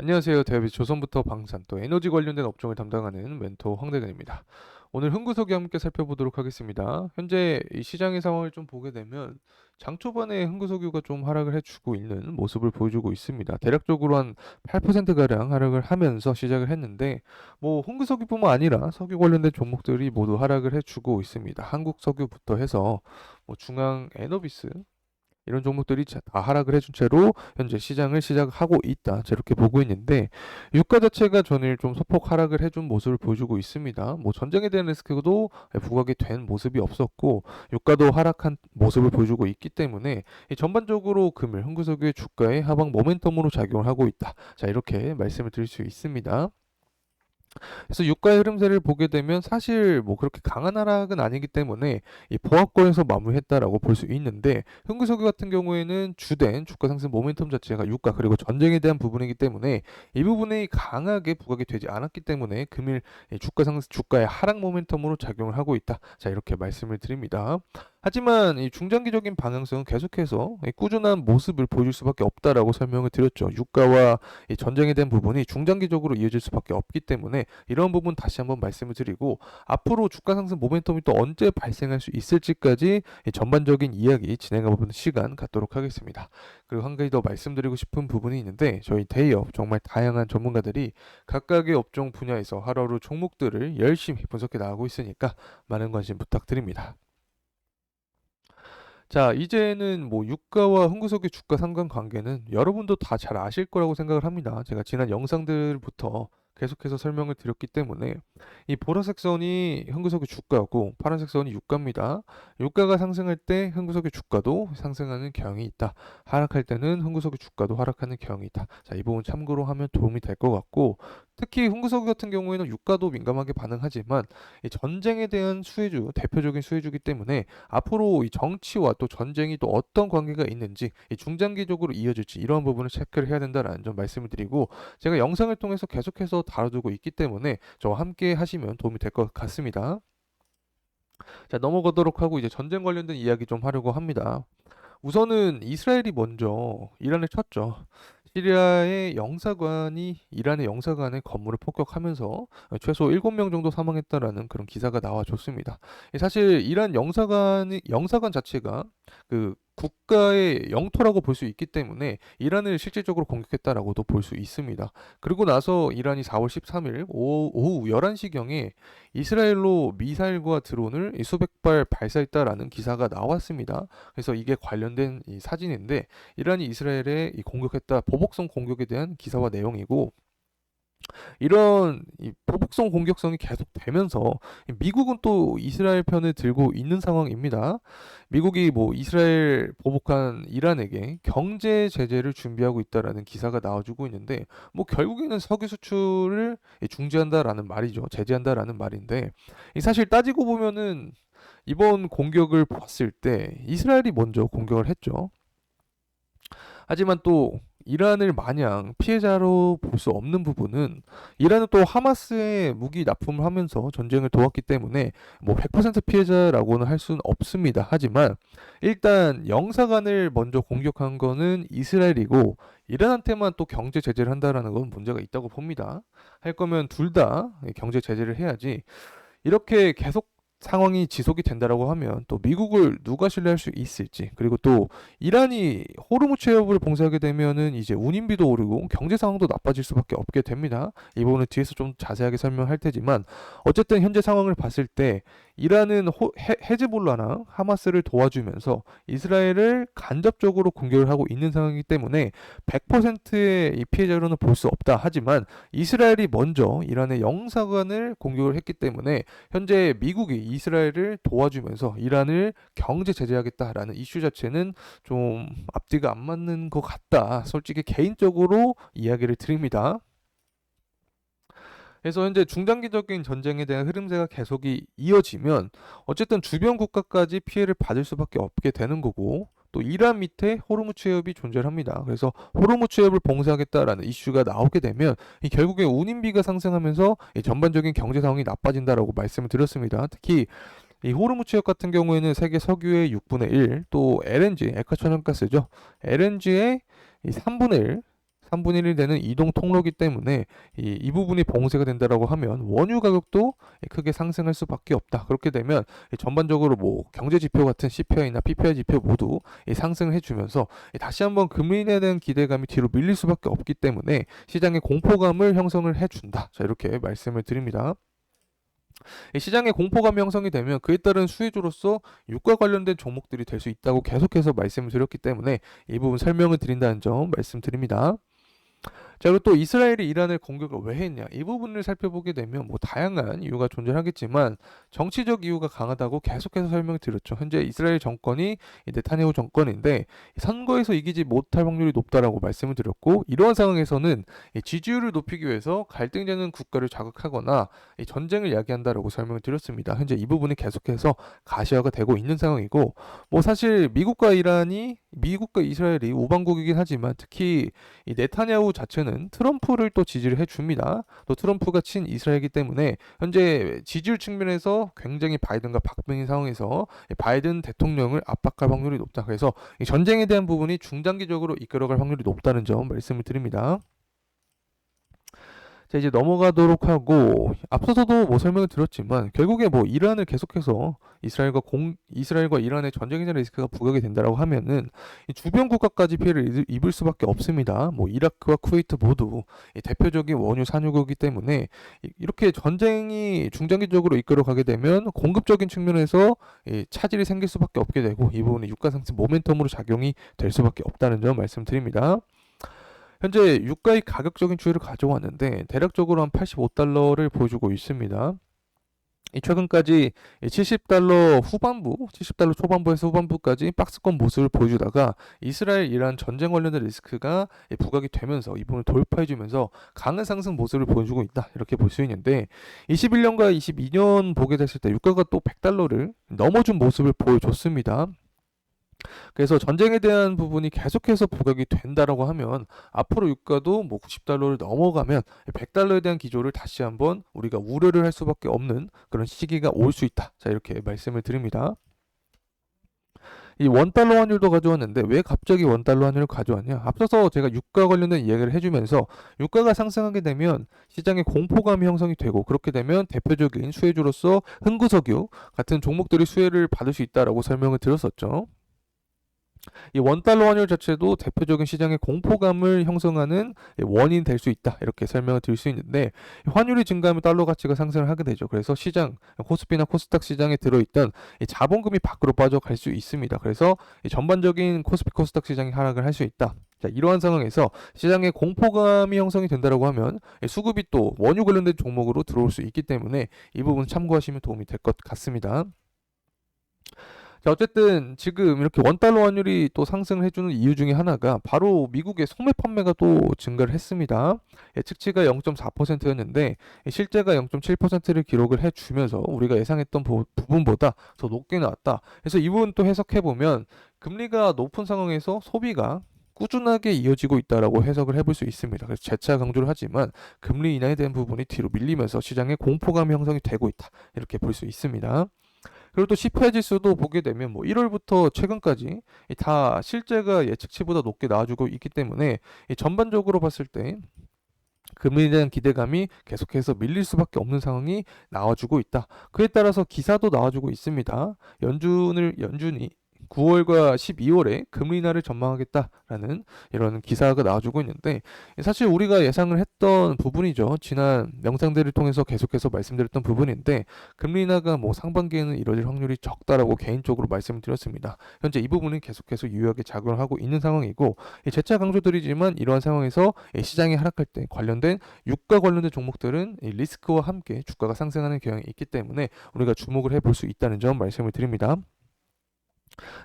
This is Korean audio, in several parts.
안녕하세요. 대한민국 조선부터 방산 또 에너지 관련된 업종을 담당하는 멘토 황대근입니다. 오늘 흥구석이 함께 살펴보도록 하겠습니다. 현재 이 시장의 상황을 좀 보게 되면 장 초반에 흥구석유가 좀 하락을 해주고 있는 모습을 보여주고 있습니다. 대략적으로 한 8%가량 하락을 하면서 시작을 했는데 뭐 흥구석유뿐만 아니라 석유 관련된 종목들이 모두 하락을 해주고 있습니다. 한국석유부터 해서 뭐 중앙 에너비스 이런 종목들이 다 하락을 해준 채로 현재 시장을 시작하고 있다. 이렇게 보고 있는데 유가 자체가 전일 좀 소폭 하락을 해준 모습을 보여주고 있습니다. 뭐 전쟁에 대한 리스크도 부각이 된 모습이 없었고 유가도 하락한 모습을 보여주고 있기 때문에 이 전반적으로 금일 흥구석유의 주가에 하방 모멘텀으로 작용을 하고 있다. 자, 이렇게 말씀을 드릴 수 있습니다. 그래서 유가의 흐름세를 보게 되면 사실 뭐 그렇게 강한 하락은 아니기 때문에 이 보합권에서 마무리했다라고 볼 수 있는데 흥구석유 같은 경우에는 주된 주가 상승 모멘텀 자체가 유가 그리고 전쟁에 대한 부분이기 때문에 이 부분이 강하게 부각이 되지 않았기 때문에 금일 이 주가 상승 주가의 하락 모멘텀으로 작용을 하고 있다. 자, 이렇게 말씀을 드립니다. 하지만 이 중장기적인 방향성은 계속해서 이 꾸준한 모습을 보여줄 수밖에 없다라고 설명을 드렸죠. 유가와 이 전쟁에 대한 부분이 중장기적으로 이어질 수밖에 없기 때문에 이런 부분 다시 한번 말씀을 드리고 앞으로 주가 상승 모멘텀이 또 언제 발생할 수 있을지까지 이 전반적인 이야기 진행해보는 시간 갖도록 하겠습니다. 그리고 한 가지 더 말씀드리고 싶은 부분이 있는데 저희 대기업 정말 다양한 전문가들이 각각의 업종 분야에서 하루하루 종목들을 열심히 분석해 나가고 있으니까 많은 관심 부탁드립니다. 자, 이제는 뭐 유가와 흥구석의 주가 상관관계는 여러분도 다 잘 아실 거라고 생각을 합니다. 제가 지난 영상들부터 계속해서 설명을 드렸기 때문에 이 보라색 선이 흥구석의 주가고 파란색 선이 유가입니다. 유가가 상승할 때 흥구석의 주가도 상승하는 경향이 있다. 하락할 때는 흥구석의 주가도 하락하는 경향이 있다. 자, 이 부분 참고로 하면 도움이 될 것 같고 특히 흥구석유 같은 경우에는 유가도 민감하게 반응하지만 이 전쟁에 대한 수혜주, 대표적인 수혜주기 때문에 앞으로 이 정치와 또 전쟁이 또 어떤 관계가 있는지 이 중장기적으로 이어질지 이런 부분을 체크를 해야 된다라는 점 말씀을 드리고 제가 영상을 통해서 계속해서 다뤄두고 있기 때문에 저와 함께 하시면 도움이 될 것 같습니다. 자, 넘어가도록 하고 이제 전쟁 관련된 이야기 좀 하려고 합니다. 우선은 이스라엘이 먼저 이란을 쳤죠. 시리아의 영사관이 이란의 영사관의 건물을 폭격하면서 최소 7명 정도 사망했다라는 그런 기사가 나와줬습니다. 사실 이란 영사관 자체가 그 국가의 영토라고 볼 수 있기 때문에 이란을 실질적으로 공격했다라고도 볼 수 있습니다. 그리고 나서 이란이 4월 13일 오후 11시경에 이스라엘로 미사일과 드론을 수백 발 발사했다라는 기사가 나왔습니다. 그래서 이게 관련된 이 사진인데 이란이 이스라엘에 이 공격했다 보복성 공격에 대한 기사와 내용이고 이런 이 보복성 공격성이 계속되면서 미국은 또 이스라엘 편을 들고 있는 상황입니다. 미국이 뭐 이스라엘 보복한 이란에게 경제 제재를 준비하고 있다라는 기사가 나와주고 있는데 뭐 결국에는 석유 수출을 중지한다라는 말이죠. 제재한다라는 말인데 사실 따지고 보면은 이번 공격을 봤을 때 이스라엘이 먼저 공격을 했죠. 하지만 또 이란을 마냥 피해자로 볼 수 없는 부분은 이란은 또 하마스에 무기 납품을 하면서 전쟁을 도왔기 때문에 뭐 100% 피해자라고는 할 수는 없습니다. 하지만 일단 영사관을 먼저 공격한 거는 이스라엘이고 이란한테만 또 경제 제재를 한다라는 건 문제가 있다고 봅니다. 할 거면 둘 다 경제 제재를 해야지 이렇게 계속 상황이 지속이 된다라고 하면 또 미국을 누가 신뢰할 수 있을지 그리고 또 이란이 호르무즈 해협을 봉쇄하게 되면은 이제 운임비도 오르고 경제 상황도 나빠질 수밖에 없게 됩니다. 이 부분은 뒤에서 좀 자세하게 설명할 테지만 어쨌든 현재 상황을 봤을 때 이란은 헤즈볼라나 하마스를 도와주면서 이스라엘을 간접적으로 공격을 하고 있는 상황이기 때문에 100%의 이 피해자로는 볼 수 없다. 하지만 이스라엘이 먼저 이란의 영사관을 공격을 했기 때문에 현재 미국이 이스라엘을 도와주면서 이란을 경제 제재하겠다라는 이슈 자체는 좀 앞뒤가 안 맞는 것 같다. 솔직히 개인적으로 이야기를 드립니다. 그래서 현재 중장기적인 전쟁에 대한 흐름세가 계속이 이어지면 어쨌든 주변 국가까지 피해를 받을 수밖에 없게 되는 거고 또 이란 밑에 호르무즈 해협이 존재합니다. 그래서 호르무즈 해협을 봉쇄하겠다라는 이슈가 나오게 되면 이 결국에 운임비가 상승하면서 이 전반적인 경제 상황이 나빠진다라고 말씀을 드렸습니다. 특히 이 호르무즈 해협 같은 경우에는 세계 석유의 6분의 1, 또 LNG, 액화천연가스죠. LNG의 이 3분의 1, 3분의 1이 되는 이동 통로이기 때문에 이 부분이 봉쇄가 된다라고 하면 원유 가격도 크게 상승할 수밖에 없다. 그렇게 되면 전반적으로 뭐 경제 지표 같은 CPI나 PPI 지표 모두 상승을 해주면서 다시 한번 금리에 대한 기대감이 뒤로 밀릴 수밖에 없기 때문에 시장의 공포감을 형성을 해준다. 자, 이렇게 말씀을 드립니다. 시장의 공포감이 형성이 되면 그에 따른 수혜주로서 유가 관련된 종목들이 될 수 있다고 계속해서 말씀을 드렸기 때문에 이 부분 설명을 드린다는 점 말씀드립니다. 자, 그리고 또 이스라엘이 이란을 공격을 왜 했냐? 이 부분을 살펴보게 되면 뭐 다양한 이유가 존재하겠지만 정치적 이유가 강하다고 계속해서 설명을 드렸죠. 현재 이스라엘 정권이 이 네타냐후 정권인데 선거에서 이기지 못할 확률이 높다라고 말씀을 드렸고, 이러한 상황에서는 이 지지율을 높이기 위해서 갈등되는 국가를 자극하거나 이 전쟁을 야기한다라고 설명을 드렸습니다. 현재 이 부분이 계속해서 가시화가 되고 있는 상황이고, 뭐 사실 미국과 이스라엘이 우방국이긴 하지만 특히 이 네타냐후 자체는 트럼프를 또 지지를 해줍니다. 또 트럼프가 친 이스라엘이기 때문에 현재 지지율 측면에서 굉장히 바이든과 박빙인 상황에서 바이든 대통령을 압박할 확률이 높다. 그래서 이 전쟁에 대한 부분이 중장기적으로 이끌어갈 확률이 높다는 점 말씀을 드립니다. 자, 이제 넘어가도록 하고, 앞서서도 뭐 설명을 드렸지만 결국에 뭐 이란을 계속해서 이스라엘과 이란의 전쟁에 대한 리스크가 부각이 된다라고 하면은 이 주변 국가까지 피해를 입을 수밖에 없습니다. 뭐 이라크와 쿠웨이트 모두 이 대표적인 원유 산유국이기 때문에 이렇게 전쟁이 중장기적으로 이끌어가게 되면 공급적인 측면에서 이 차질이 생길 수밖에 없게 되고, 이 부분이 유가 상승 모멘텀으로 작용이 될 수밖에 없다는 점 말씀드립니다. 현재 유가의 가격적인 추이를 가져왔는데 대략적으로 한 85달러를 보여주고 있습니다. 이 최근까지 70달러 후반부, 70달러 초반부에서 후반부까지 박스권 모습을 보여주다가 이스라엘 이란 전쟁 관련된 리스크가 부각이 되면서 이 부분을 돌파해주면서 강한 상승 모습을 보여주고 있다. 이렇게 볼 수 있는데 21년과 22년 보게 됐을 때 유가가 또 100달러를 넘어준 모습을 보여줬습니다. 그래서 전쟁에 대한 부분이 계속해서 부각이 된다라고 하면 앞으로 유가도 뭐 90달러를 넘어가면 100달러에 대한 기조를 다시 한번 우리가 우려를 할 수밖에 없는 그런 시기가 올 수 있다. 자, 이렇게 말씀을 드립니다. 이 원달러 환율도 가져왔는데 왜 갑자기 원달러 환율을 가져왔냐? 앞서서 제가 유가 관련된 이야기를 해주면서 유가가 상승하게 되면 시장의 공포감이 형성이 되고, 그렇게 되면 대표적인 수혜주로서 흥구석유 같은 종목들이 수혜를 받을 수 있다라고 설명을 드렸었죠. 이 원달러 환율 자체도 대표적인 시장의 공포감을 형성하는 원인이 될 수 있다. 이렇게 설명을 드릴 수 있는데 환율이 증가하면 달러 가치가 상승을 하게 되죠. 그래서 시장, 코스피나 코스닥 시장에 들어있던 이 자본금이 밖으로 빠져갈 수 있습니다. 그래서 이 전반적인 코스피, 코스닥 시장이 하락을 할 수 있다. 자, 이러한 상황에서 시장의 공포감이 형성이 된다고 하면 수급이 또 원유 관련된 종목으로 들어올 수 있기 때문에 이 부분 참고하시면 도움이 될 것 같습니다. 자, 어쨌든 지금 이렇게 원달러 환율이 또 상승을 해주는 이유 중에 하나가 바로 미국의 소매 판매가 또 증가를 했습니다. 예측치가 0.4%였는데 실제가 0.7%를 기록을 해주면서 우리가 예상했던 부분보다 더 높게 나왔다. 그래서 이 부분 또 해석해보면 금리가 높은 상황에서 소비가 꾸준하게 이어지고 있다라고 해석을 해볼 수 있습니다. 그래서 재차 강조를 하지만 금리 인하에 대한 부분이 뒤로 밀리면서 시장의 공포감이 형성이 되고 있다. 이렇게 볼 수 있습니다. 그리고 또 CPI 지수도 보게 되면 뭐 1월부터 최근까지 다 실제가 예측치보다 높게 나와주고 있기 때문에 전반적으로 봤을 때 금리에 대한 기대감이 계속해서 밀릴 수밖에 없는 상황이 나와주고 있다. 그에 따라서 기사도 나와주고 있습니다. 연준이 9월과 12월에 금리 인하를 전망하겠다라는 이런 기사가 나와주고 있는데, 사실 우리가 예상을 했던 부분이죠. 지난 영상들을 통해서 계속해서 말씀드렸던 부분인데 금리 인하가 뭐 상반기에는 이뤄질 확률이 적다라고 개인적으로 말씀을 드렸습니다. 현재 이 부분은 계속해서 유효하게 작용을 하고 있는 상황이고, 재차 강조드리지만 이러한 상황에서 시장이 하락할 때 관련된 유가 관련된 종목들은 리스크와 함께 주가가 상승하는 경향이 있기 때문에 우리가 주목을 해볼 수 있다는 점 말씀을 드립니다.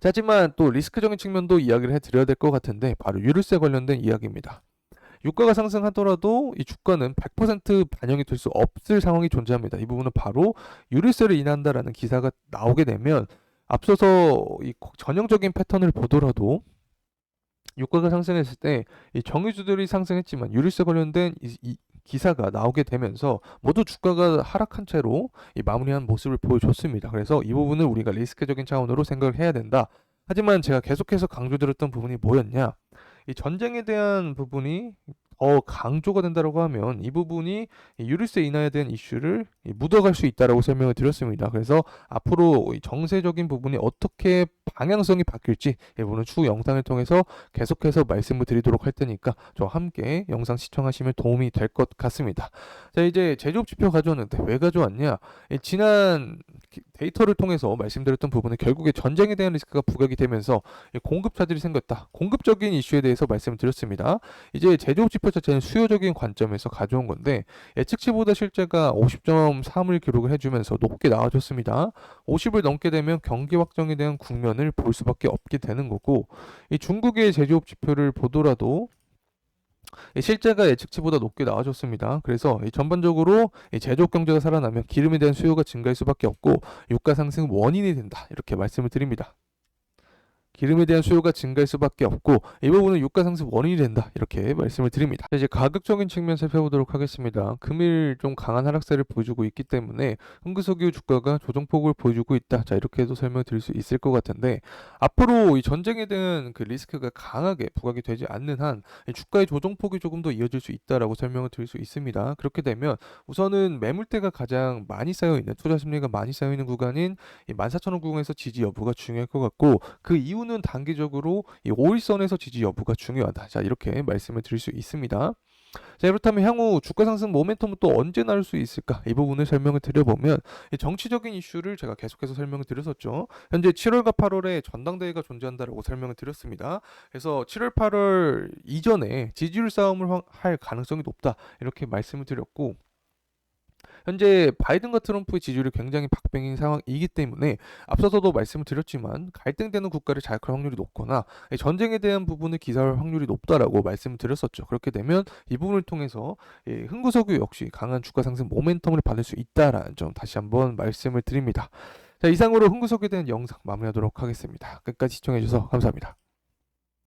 자, 하지만 또 리스크적인 측면도 이야기를 해드려야 될 것 같은데 바로 유류세 관련된 이야기입니다. 유가가 상승하더라도 이 주가는 100% 반영이 될 수 없을 상황이 존재합니다. 이 부분은 바로 유류세를 인한다라는 기사가 나오게 되면 앞서서 이 전형적인 패턴을 보더라도 유가가 상승했을 때 이 정유주들이 상승했지만 유류세 관련된 이 기사가 나오게 되면서 모두 주가가 하락한 채로 마무리한 모습을 보여줬습니다. 그래서 이 부분을 우리가 리스크적인 차원으로 생각을 해야 된다. 하지만 제가 계속해서 강조드렸던 부분이 뭐였냐? 이 전쟁에 대한 부분이 더 강조가 된다라고 하면 이 부분이 이 유류세 인하에 대한 이슈를 묻어갈 수 있다라고 설명을 드렸습니다. 그래서 앞으로 이 정세적인 부분이 어떻게 방향성이 바뀔지 이 부분은 추후 영상을 통해서 계속해서 말씀을 드리도록 할 테니까 저와 함께 영상 시청하시면 도움이 될 것 같습니다. 자, 이제 제조업 지표 가져왔는데 왜 가져왔냐? 지난 데이터를 통해서 말씀드렸던 부분은 결국에 전쟁에 대한 리스크가 부각이 되면서 공급 차질이 생겼다. 공급적인 이슈에 대해서 말씀을 드렸습니다. 이제 제조업 지표 자체는 수요적인 관점에서 가져온 건데 예측치보다 실제가 50.3을 기록을 해주면서 높게 나와줬습니다. 50을 넘게 되면 경기 확정에 대한 국면을 볼 수밖에 없게 되는 거고, 이 중국의 제조업 지표를 보더라도 실제가 예측치보다 높게 나와줬습니다. 그래서 전반적으로 제조업 경제가 살아나면 기름에 대한 수요가 증가할 수밖에 없고 유가 상승 원인이 된다. 이렇게 말씀을 드립니다. 기름에 대한 수요가 증가할 수밖에 없고 이 부분은 유가 상승 원인이 된다 이렇게 말씀을 드립니다. 이제 가격적인 측면 살펴보도록 하겠습니다. 금일 좀 강한 하락세를 보여주고 있기 때문에 흥구석유 주가가 조정폭을 보여주고 있다. 자, 이렇게도 설명드릴 수 있을 것 같은데 앞으로 이 전쟁에 대한 그 리스크가 강하게 부각이 되지 않는 한 주가의 조정폭이 조금 더 이어질 수 있다라고 설명을 드릴 수 있습니다. 그렇게 되면 우선은 매물대가 가장 많이 쌓여 있는, 투자 심리가 많이 쌓여 있는 구간인 이 14,000원 구간에서 지지 여부가 중요할 것 같고, 그 이유는 단기적으로 이 5일선에서 지지 여부가 중요하다. 자, 이렇게 말씀을 드릴 수 있습니다. 자, 그렇다면 향후 주가 상승 모멘텀은 또 언제 나올 수 있을까? 이 부분을 설명을 드려보면 이 정치적인 이슈를 제가 계속해서 설명을 드렸었죠. 현재 7월과 8월에 전당대회가 존재한다라고 설명을 드렸습니다. 그래서 7월, 8월 이전에 지지율 싸움을 할 가능성이 높다. 이렇게 말씀을 드렸고, 현재 바이든과 트럼프의 지지율이 굉장히 박빙인 상황이기 때문에 앞서서도 말씀을 드렸지만 갈등되는 국가를 자극할 확률이 높거나 전쟁에 대한 부분을 기사할 확률이 높다라고 말씀을 드렸었죠. 그렇게 되면 이 부분을 통해서 흥구석유 역시 강한 주가 상승 모멘텀을 받을 수 있다라는 점 다시 한번 말씀을 드립니다. 자, 이상으로 흥구석유에 대한 영상 마무리하도록 하겠습니다. 끝까지 시청해주셔서 감사합니다.